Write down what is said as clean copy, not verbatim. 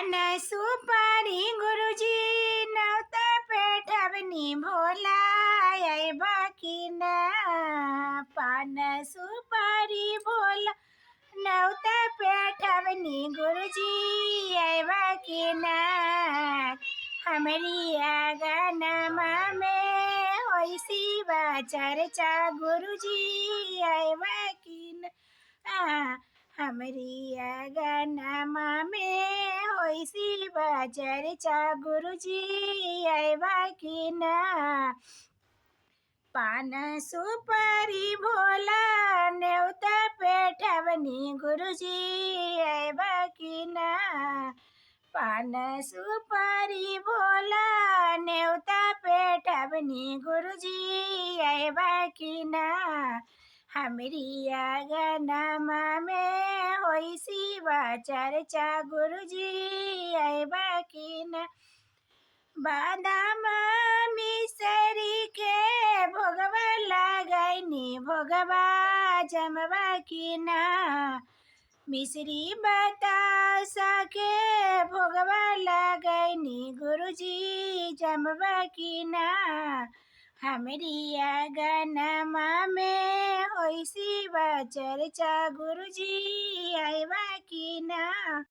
पान सुपारी गुरुजी नवता पेठवनी भोला आइबा कि ना। पान सुपारी भोला नवता पेठवनी गुरुजी आइबा कि ना। हमरी आंगनमा में होइसी बा चर्चा गुरुजी आइबा कि ना। हमरी आंगनमा में होइसी बा चर्चा गुरुजी आइबा कि ना। पान सुपारी भोला नेवता पेठवनी गुरुजी आइबा कि ना। पान सुपारी भोला नेवता पेठवनी गुरुजी आइबा कि ना। हमरी आंगनमा में होइसी बा चर्चा गुरुजी आइबा कि ना। बादाम मिसरी के भोगवा लगैनी भोगवा जमवा कि ना। मिश्री बतासा के भोगवा लगैनी गुरुजी जमवा कि ना। हमरी आंगनमा में होइसी बा चर्चा गुरुजी आइबा कि ना।